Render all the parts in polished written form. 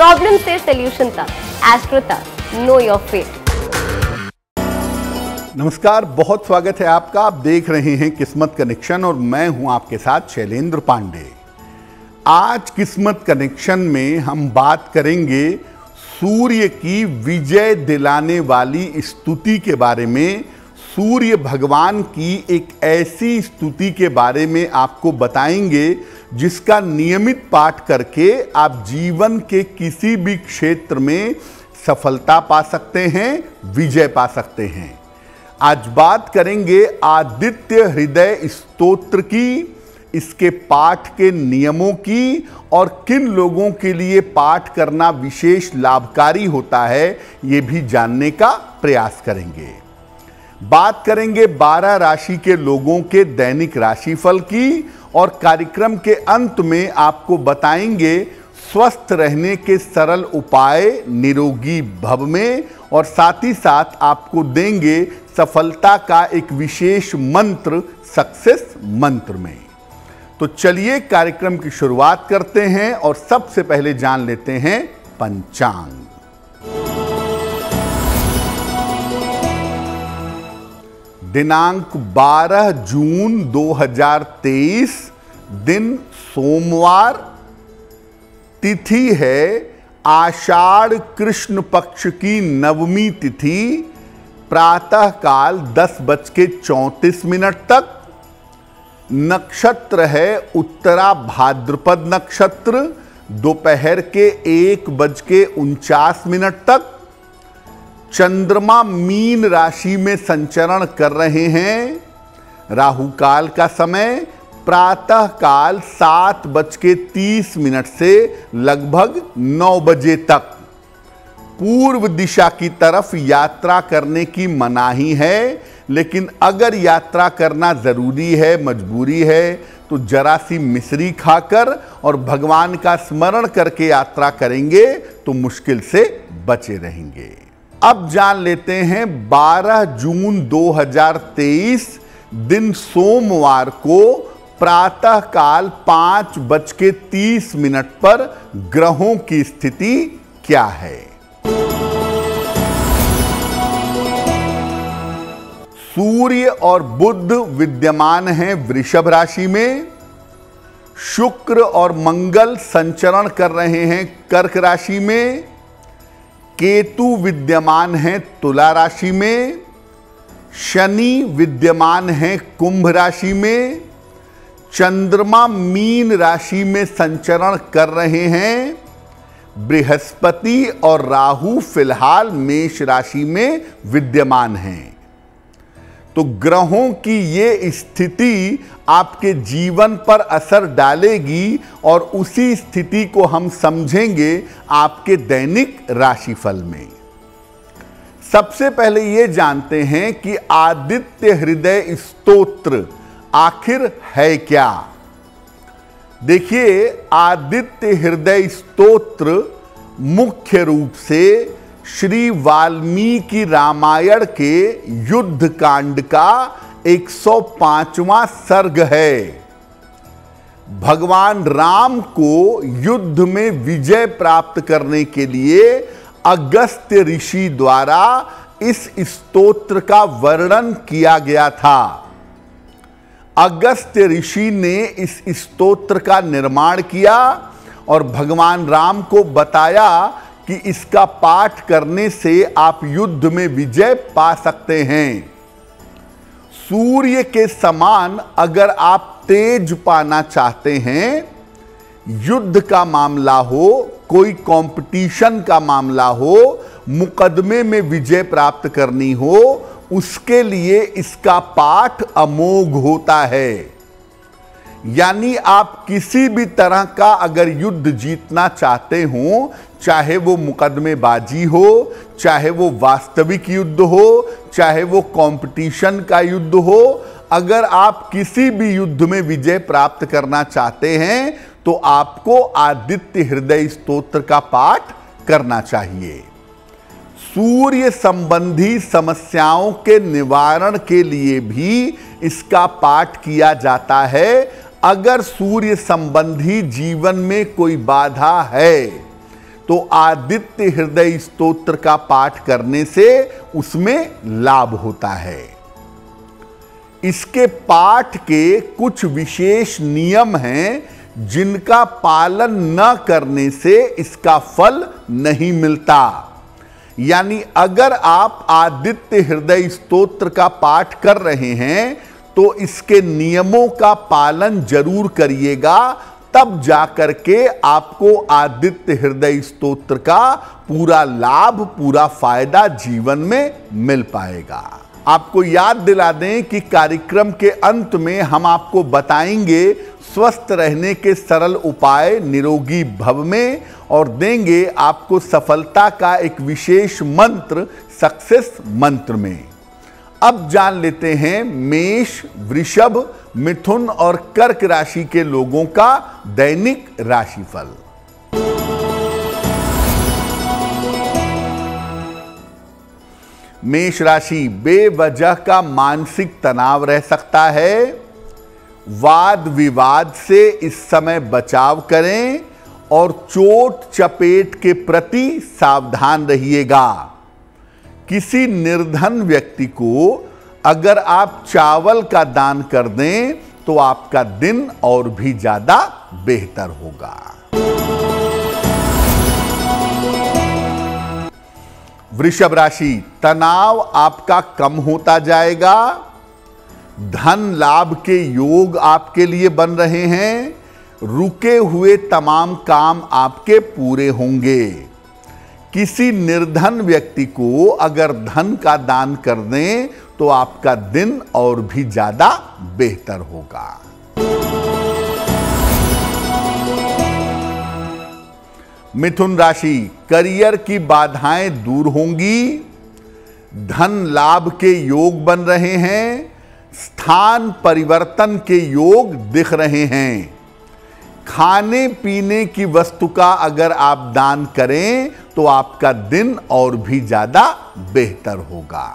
Problem से solution तक, astro तक, नो योर फेट। नमस्कार, बहुत स्वागत है आपका। आप देख रहे हैं किस्मत कनेक्शन और मैं हूं आपके साथ शैलेंद्र पांडे। आज किस्मत कनेक्शन में हम बात करेंगे सूर्य की विजय दिलाने वाली स्तुति के बारे में। सूर्य भगवान की एक ऐसी स्तुति के बारे में आपको बताएंगे जिसका नियमित पाठ करके आप जीवन के किसी भी क्षेत्र में सफलता पा सकते हैं, विजय पा सकते हैं। आज बात करेंगे आदित्य हृदय स्तोत्र की, इसके पाठ के नियमों की और किन लोगों के लिए पाठ करना विशेष लाभकारी होता है, ये भी जानने का प्रयास करेंगे। बात करेंगे 12 राशि के लोगों के दैनिक राशिफल की और कार्यक्रम के अंत में आपको बताएंगे स्वस्थ रहने के सरल उपाय निरोगी भव में, और साथ ही साथ आपको देंगे सफलता का एक विशेष मंत्र सक्सेस मंत्र में। तो चलिए कार्यक्रम की शुरुआत करते हैं और सबसे पहले जान लेते हैं पंचांग। दिनांक 12 जून 2023, दिन सोमवार, तिथि है आषाढ़ कृष्ण पक्ष की नवमी तिथि, प्रातः काल 10:34 तक। नक्षत्र है उत्तरा भाद्रपद नक्षत्र, दोपहर के 1:49 तक। चंद्रमा मीन राशि में संचरण कर रहे हैं। राहु काल का समय प्रातः काल 7:30 से लगभग 9 बजे तक। पूर्व दिशा की तरफ यात्रा करने की मनाही है, लेकिन अगर यात्रा करना जरूरी है, मजबूरी है, तो जरा सी मिश्री खाकर और भगवान का स्मरण करके यात्रा करेंगे तो मुश्किल से बचे रहेंगे। अब जान लेते हैं 12 जून 2023, दिन सोमवार को प्रातः काल 5:30 पर ग्रहों की स्थिति क्या है। सूर्य और बुध विद्यमान हैं वृषभ राशि में। शुक्र और मंगल संचरण कर रहे हैं कर्क राशि में। केतु विद्यमान हैं तुला राशि में। शनि विद्यमान हैं कुंभ राशि में। चंद्रमा मीन राशि में संचरण कर रहे हैं। बृहस्पति और राहु फिलहाल मेष राशि में विद्यमान हैं। तो ग्रहों की ये स्थिति आपके जीवन पर असर डालेगी और उसी स्थिति को हम समझेंगे आपके दैनिक राशिफल में। सबसे पहले ये जानते हैं कि आदित्य हृदय स्तोत्र आखिर है क्या। देखिए, आदित्य हृदय स्तोत्र मुख्य रूप से श्री वाल्मीकि रामायण के युद्ध कांड का 105वां सर्ग है। भगवान राम को युद्ध में विजय प्राप्त करने के लिए अगस्त्य ऋषि द्वारा इस स्तोत्र का वर्णन किया गया था। अगस्त्य ऋषि ने इस स्तोत्र का निर्माण किया और भगवान राम को बताया कि इसका पाठ करने से आप युद्ध में विजय पा सकते हैं। सूर्य के समान अगर आप तेज पाना चाहते हैं, युद्ध का मामला हो, कोई कंपटीशन का मामला हो, मुकदमे में विजय प्राप्त करनी हो, उसके लिए इसका पाठ अमोघ होता है। यानी आप किसी भी तरह का अगर युद्ध जीतना चाहते हो, चाहे वो मुकदमेबाजी हो, चाहे वो वास्तविक युद्ध हो, चाहे वो कंपटीशन का युद्ध हो, अगर आप किसी भी युद्ध में विजय प्राप्त करना चाहते हैं तो आपको आदित्य हृदय स्तोत्र का पाठ करना चाहिए। सूर्य संबंधी समस्याओं के निवारण के लिए भी इसका पाठ किया जाता है। अगर सूर्य संबंधी जीवन में कोई बाधा है तो आदित्य हृदय स्तोत्र का पाठ करने से उसमें लाभ होता है। इसके पाठ के कुछ विशेष नियम हैं जिनका पालन न करने से इसका फल नहीं मिलता। यानी अगर आप आदित्य हृदय स्तोत्र का पाठ कर रहे हैं तो इसके नियमों का पालन जरूर करिएगा, तब जाकर के आपको आदित्य हृदय स्तोत्र का पूरा लाभ, पूरा फायदा जीवन में मिल पाएगा। आपको याद दिला दें कि कार्यक्रम के अंत में हम आपको बताएंगे स्वस्थ रहने के सरल उपाय निरोगी भव में, और देंगे आपको सफलता का एक विशेष मंत्र सक्सेस मंत्र में। अब जान लेते हैं मेष, वृषभ, मिथुन और कर्क राशि के लोगों का दैनिक राशिफल। मेष राशि, बेवजह का मानसिक तनाव रह सकता है। वाद विवाद से इस समय बचाव करें और चोट चपेट के प्रति सावधान रहिएगा। किसी निर्धन व्यक्ति को अगर आप चावल का दान कर दें तो आपका दिन और भी ज्यादा बेहतर होगा। वृषभ राशि, तनाव आपका कम होता जाएगा। धन लाभ के योग आपके लिए बन रहे हैं। रुके हुए तमाम काम आपके पूरे होंगे। किसी निर्धन व्यक्ति को अगर धन का दान कर दें तो आपका दिन और भी ज्यादा बेहतर होगा। मिथुन राशि, करियर की बाधाएं दूर होंगी। धन लाभ के योग बन रहे हैं। स्थान परिवर्तन के योग दिख रहे हैं। खाने पीने की वस्तु का अगर आप दान करें तो आपका दिन और भी ज्यादा बेहतर होगा।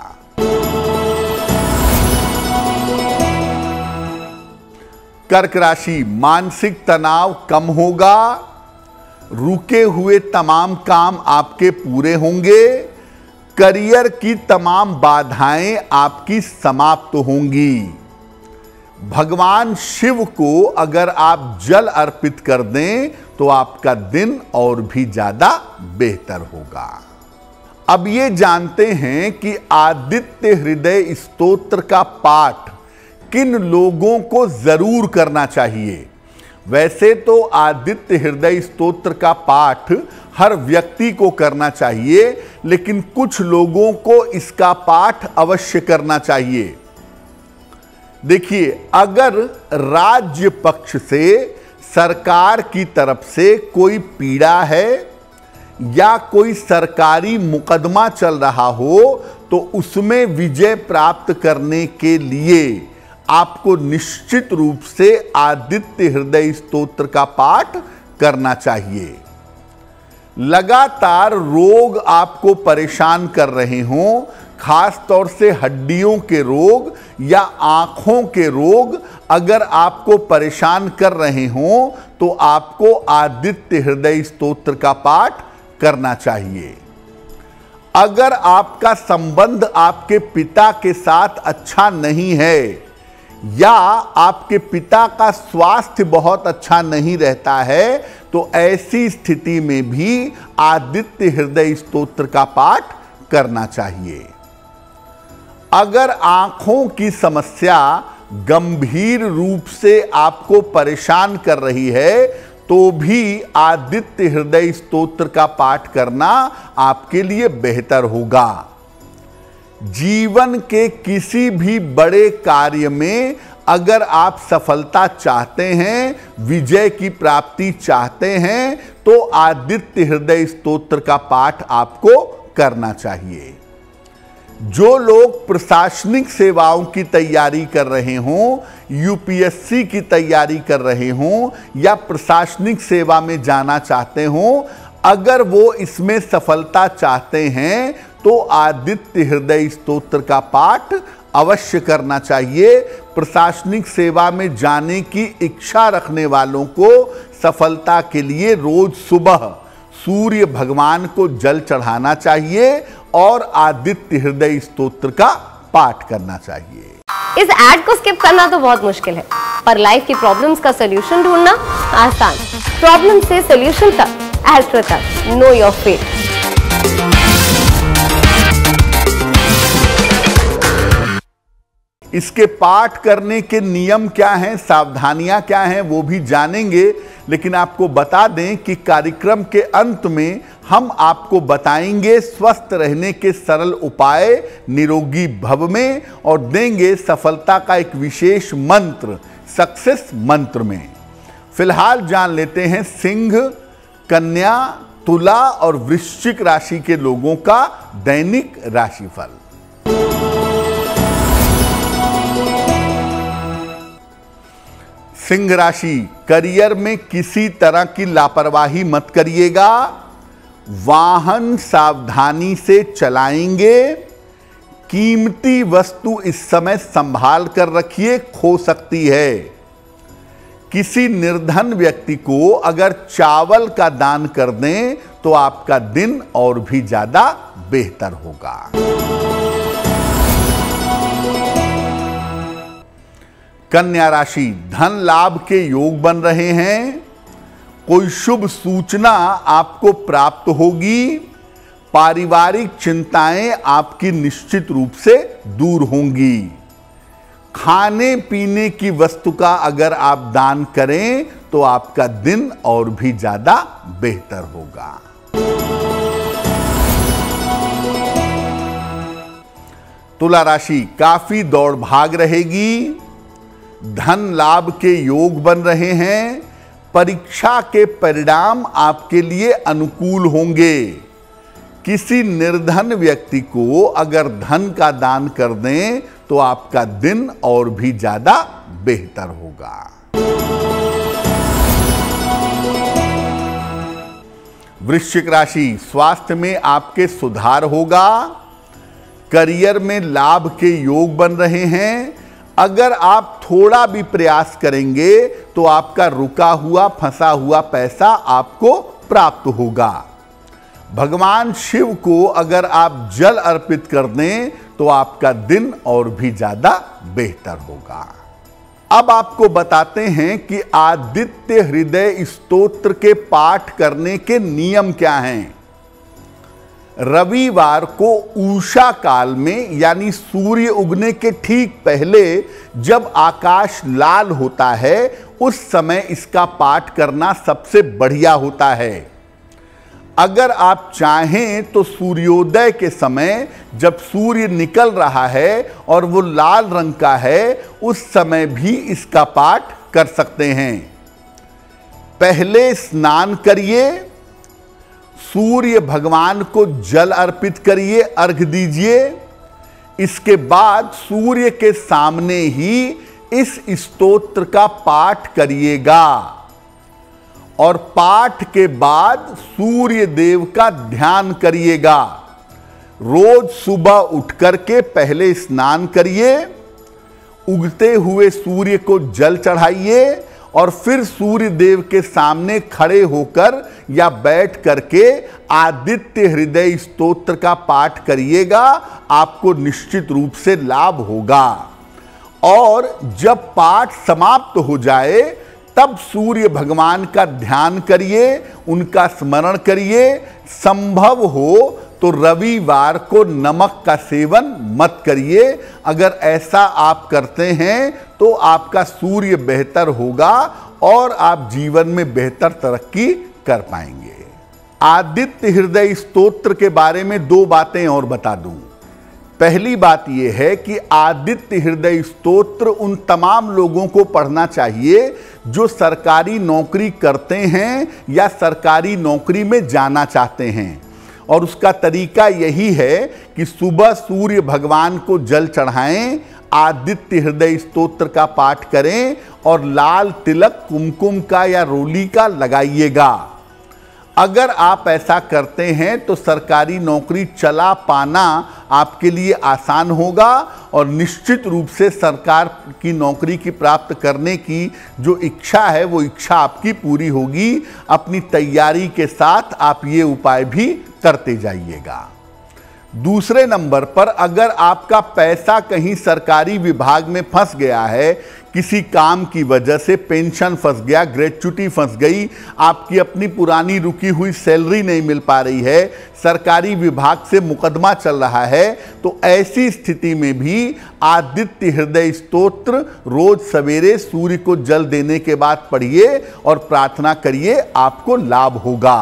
कर्क राशि, मानसिक तनाव कम होगा। रुके हुए तमाम काम आपके पूरे होंगे। करियर की तमाम बाधाएं आपकी समाप्त होंगी। भगवान शिव को अगर आप जल अर्पित कर दें तो आपका दिन और भी ज्यादा बेहतर होगा। अब ये जानते हैं कि आदित्य हृदय स्तोत्र का पाठ किन लोगों को जरूर करना चाहिए। वैसे तो आदित्य हृदय स्तोत्र का पाठ हर व्यक्ति को करना चाहिए, लेकिन कुछ लोगों को इसका पाठ अवश्य करना चाहिए। देखिए, अगर राज्य पक्ष से सरकार की तरफ से कोई पीड़ा है या कोई सरकारी मुकदमा चल रहा हो तो उसमें विजय प्राप्त करने के लिए आपको निश्चित रूप से आदित्य हृदय स्तोत्र का पाठ करना चाहिए। लगातार रोग आपको परेशान कर रहे हों, खास तौर से हड्डियों के रोग या आंखों के रोग अगर आपको परेशान कर रहे हों तो आपको आदित्य हृदय स्तोत्र का पाठ करना चाहिए। अगर आपका संबंध आपके पिता के साथ अच्छा नहीं है या आपके पिता का स्वास्थ्य बहुत अच्छा नहीं रहता है तो ऐसी स्थिति में भी आदित्य हृदय स्तोत्र का पाठ करना चाहिए। अगर आंखों की समस्या गंभीर रूप से आपको परेशान कर रही है तो भी आदित्य हृदय स्तोत्र का पाठ करना आपके लिए बेहतर होगा। जीवन के किसी भी बड़े कार्य में अगर आप सफलता चाहते हैं, विजय की प्राप्ति चाहते हैं तो आदित्य हृदय स्तोत्र का पाठ आपको करना चाहिए। जो लोग प्रशासनिक सेवाओं की तैयारी कर रहे हों, यूपीएससी की तैयारी कर रहे हों या प्रशासनिक सेवा में जाना चाहते हों, अगर वो इसमें सफलता चाहते हैं तो आदित्य हृदय स्तोत्र का पाठ अवश्य करना चाहिए। प्रशासनिक सेवा में जाने की इच्छा रखने वालों को सफलता के लिए रोज सुबह सूर्य भगवान को जल चढ़ाना चाहिए और आदित्य हृदय स्तोत्र का पाठ करना चाहिए। इस एड को स्किप करना तो बहुत मुश्किल है, पर लाइफ की प्रॉब्लम्स का सोल्यूशन ढूंढना आसान। प्रॉब्लम से सोल्यूशन तक, एस्ट्रो तक, नो योर फेट। इसके पाठ करने के नियम क्या हैं, सावधानियां क्या हैं, वो भी जानेंगे। लेकिन आपको बता दें कि कार्यक्रम के अंत में हम आपको बताएंगे स्वस्थ रहने के सरल उपाय निरोगी भव में, और देंगे सफलता का एक विशेष मंत्र, सक्सेस मंत्र में। फिलहाल जान लेते हैं सिंह, कन्या, तुला और वृश्चिक राशि के लोगों का दैनिक राशिफल। सिंह राशि, करियर में किसी तरह की लापरवाही मत करिएगा। वाहन सावधानी से चलाएंगे। कीमती वस्तु इस समय संभाल कर रखिए, खो सकती है। किसी निर्धन व्यक्ति को अगर चावल का दान कर दें तो आपका दिन और भी ज्यादा बेहतर होगा। कन्या राशि, धन लाभ के योग बन रहे हैं। कोई शुभ सूचना आपको प्राप्त होगी। पारिवारिक चिंताएं आपकी निश्चित रूप से दूर होंगी। खाने पीने की वस्तु का अगर आप दान करें तो आपका दिन और भी ज्यादा बेहतर होगा। तुला राशि, काफी दौड़ भाग रहेगी। धन लाभ के योग बन रहे हैं। परीक्षा के परिणाम आपके लिए अनुकूल होंगे। किसी निर्धन व्यक्ति को अगर धन का दान कर दें तो आपका दिन और भी ज्यादा बेहतर होगा। वृश्चिक राशि, स्वास्थ्य में आपके सुधार होगा। करियर में लाभ के योग बन रहे हैं। अगर आप थोड़ा भी प्रयास करेंगे तो आपका रुका हुआ फंसा हुआ पैसा आपको प्राप्त होगा। भगवान शिव को अगर आप जल अर्पित कर दें तो आपका दिन और भी ज्यादा बेहतर होगा। अब आपको बताते हैं कि आदित्य हृदय स्तोत्र के पाठ करने के नियम क्या हैं। रविवार को उषा काल में, यानी सूर्य उगने के ठीक पहले जब आकाश लाल होता है, उस समय इसका पाठ करना सबसे बढ़िया होता है। अगर आप चाहें तो सूर्योदय के समय जब सूर्य निकल रहा है और वो लाल रंग का है, उस समय भी इसका पाठ कर सकते हैं। पहले स्नान करिए, सूर्य भगवान को जल अर्पित करिए, अर्घ दीजिए। इसके बाद सूर्य के सामने ही इस स्तोत्र का पाठ करिएगा और पाठ के बाद सूर्य देव का ध्यान करिएगा। रोज सुबह उठ करके पहले स्नान करिए, उगते हुए सूर्य को जल चढ़ाइए और फिर सूर्य देव के सामने खड़े होकर या बैठ करके आदित्य हृदय स्तोत्र का पाठ करिएगा। आपको निश्चित रूप से लाभ होगा। और जब पाठ समाप्त हो जाए तब सूर्य भगवान का ध्यान करिए, उनका स्मरण करिए। संभव हो तो रविवार को नमक का सेवन मत करिए। अगर ऐसा आप करते हैं तो आपका सूर्य बेहतर होगा और आप जीवन में बेहतर तरक्की कर पाएंगे। आदित्य हृदय स्तोत्र के बारे में दो बातें और बता दूं। पहली बात यह है कि आदित्य हृदय स्तोत्र उन तमाम लोगों को पढ़ना चाहिए जो सरकारी नौकरी करते हैं या सरकारी नौकरी में जाना चाहते हैं। और उसका तरीका यही है कि सुबह सूर्य भगवान को जल चढ़ाएं, आदित्य हृदय स्तोत्र का पाठ करें और लाल तिलक कुमकुम का या रोली का लगाइएगा। अगर आप ऐसा करते हैं तो सरकारी नौकरी चला पाना आपके लिए आसान होगा और निश्चित रूप से सरकार की नौकरी की प्राप्त करने की जो इच्छा है वो इच्छा आपकी पूरी होगी। अपनी तैयारी के साथ आप ये उपाय भी करते जाइएगा। दूसरे नंबर पर अगर आपका पैसा कहीं सरकारी विभाग में फंस गया है, किसी काम की वजह से पेंशन फंस गया, ग्रेच्युटी फंस गई, आपकी अपनी पुरानी रुकी हुई सैलरी नहीं मिल पा रही है, सरकारी विभाग से मुकदमा चल रहा है, तो ऐसी स्थिति में भी आदित्य हृदय स्तोत्र रोज सवेरे सूर्य को जल देने के बाद पढ़िए और प्रार्थना करिए, आपको लाभ होगा।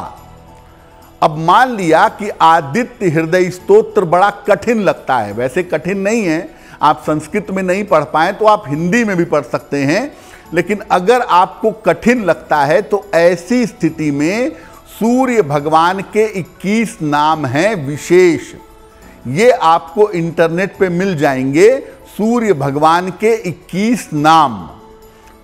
अब मान लिया कि आदित्य हृदय स्तोत्र बड़ा कठिन लगता है, वैसे कठिन नहीं है, आप संस्कृत में नहीं पढ़ पाए तो आप हिंदी में भी पढ़ सकते हैं, लेकिन अगर आपको कठिन लगता है तो ऐसी स्थिति में सूर्य भगवान के 21 नाम हैं विशेष, ये आपको इंटरनेट पे मिल जाएंगे, सूर्य भगवान के 21 नाम।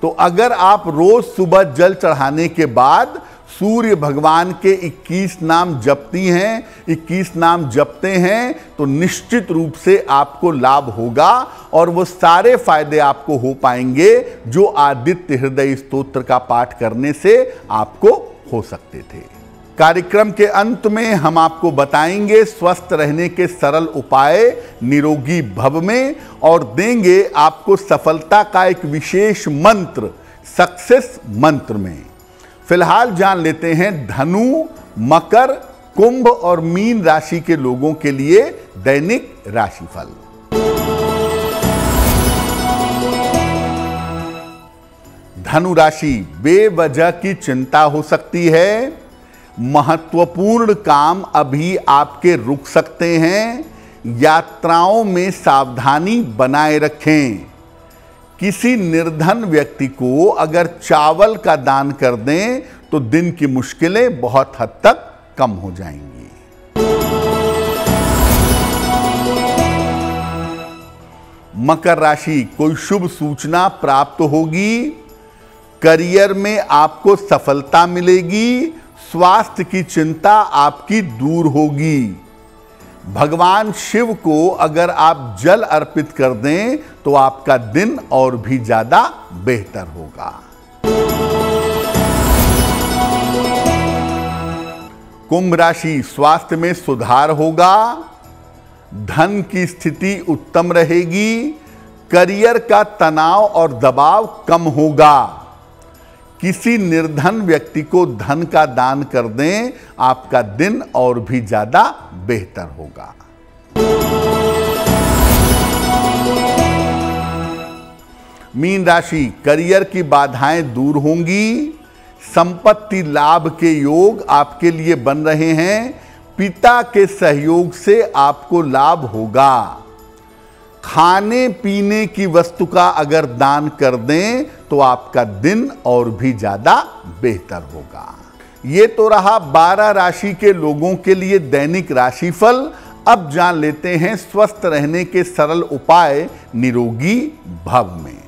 तो अगर आप रोज सुबह जल चढ़ाने के बाद सूर्य भगवान के 21 नाम जपती हैं, 21 नाम जपते हैं, तो निश्चित रूप से आपको लाभ होगा और वो सारे फायदे आपको हो पाएंगे जो आदित्य हृदय स्तोत्र का पाठ करने से आपको हो सकते थे। कार्यक्रम के अंत में हम आपको बताएंगे स्वस्थ रहने के सरल उपाय निरोगी भव में और देंगे आपको सफलता का एक विशेष मंत्र सक्सेस मंत्र में। फिलहाल जान लेते हैं धनु, मकर, कुंभ और मीन राशि के लोगों के लिए दैनिक राशिफल। धनु राशि, बेवजह की चिंता हो सकती है, महत्वपूर्ण काम अभी आपके रुक सकते हैं, यात्राओं में सावधानी बनाए रखें। किसी निर्धन व्यक्ति को अगर चावल का दान कर दें तो दिन की मुश्किलें बहुत हद तक कम हो जाएंगी। मकर राशि, कोई शुभ सूचना प्राप्त होगी, करियर में आपको सफलता मिलेगी, स्वास्थ्य की चिंता आपकी दूर होगी। भगवान शिव को अगर आप जल अर्पित कर दें तो आपका दिन और भी ज्यादा बेहतर होगा। कुंभ राशि, स्वास्थ्य में सुधार होगा, धन की स्थिति उत्तम रहेगी, करियर का तनाव और दबाव कम होगा। किसी निर्धन व्यक्ति को धन का दान कर दें, आपका दिन और भी ज्यादा बेहतर होगा। मीन राशि, करियर की बाधाएं दूर होंगी, संपत्ति लाभ के योग आपके लिए बन रहे हैं, पिता के सहयोग से आपको लाभ होगा। खाने पीने की वस्तु का अगर दान कर दें तो आपका दिन और भी ज्यादा बेहतर होगा। ये तो रहा 12 राशि के लोगों के लिए दैनिक राशिफल। अब जान लेते हैं स्वस्थ रहने के सरल उपाय निरोगी भव में।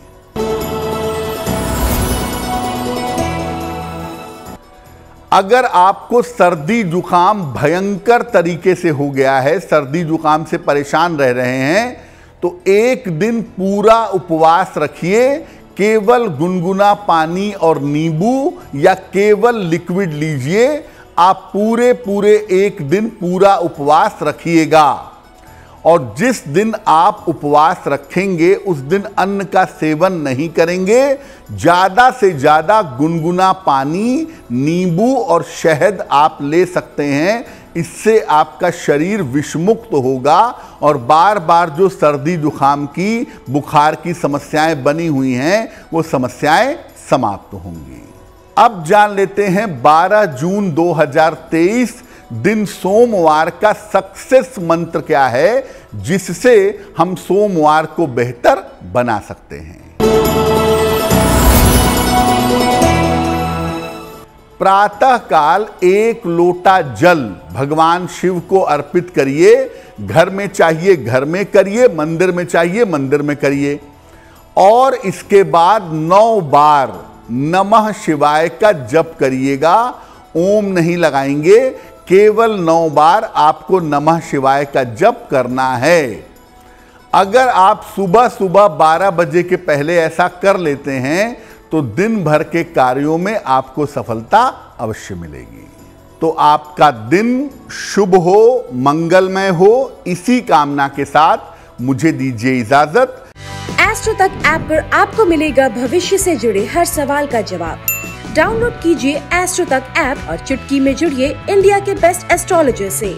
अगर आपको सर्दी जुकाम भयंकर तरीके से हो गया है, सर्दी जुकाम से परेशान रह रहे हैं, तो एक दिन पूरा उपवास रखिए, केवल गुनगुना पानी और नींबू या केवल लिक्विड लीजिए। आप पूरे एक दिन पूरा उपवास रखिएगा और जिस दिन आप उपवास रखेंगे उस दिन अन्न का सेवन नहीं करेंगे। ज्यादा से ज्यादा गुनगुना पानी, नींबू और शहद आप ले सकते हैं। इससे आपका शरीर विषमुक्त होगा और बार बार जो सर्दी जुकाम की, बुखार की समस्याएं बनी हुई हैं वो समस्याएं समाप्त होंगी। अब जान लेते हैं 12 जून 2023 दिन सोमवार का सक्सेस मंत्र क्या है, जिससे हम सोमवार को बेहतर बना सकते हैं। प्रातः काल 1 लोटा जल भगवान शिव को अर्पित करिए। घर में चाहिए घर में करिए, मंदिर में चाहिए मंदिर में करिए। और इसके बाद 9 बार नमः शिवाय का जप करिएगा। ओम नहीं लगाएंगे, केवल 9 बार आपको नमः शिवाय का जप करना है। अगर आप सुबह सुबह 12 बजे के पहले ऐसा कर लेते हैं तो दिन भर के कार्यों में आपको सफलता अवश्य मिलेगी। तो आपका दिन शुभ हो, मंगलमय हो, इसी कामना के साथ मुझे दीजिए इजाजत। एस्ट्रो तक ऐप पर आपको मिलेगा भविष्य से जुड़े हर सवाल का जवाब। डाउनलोड कीजिए एस्ट्रो तक ऐप और चुटकी में जुड़िए इंडिया के बेस्ट एस्ट्रोलॉजर से।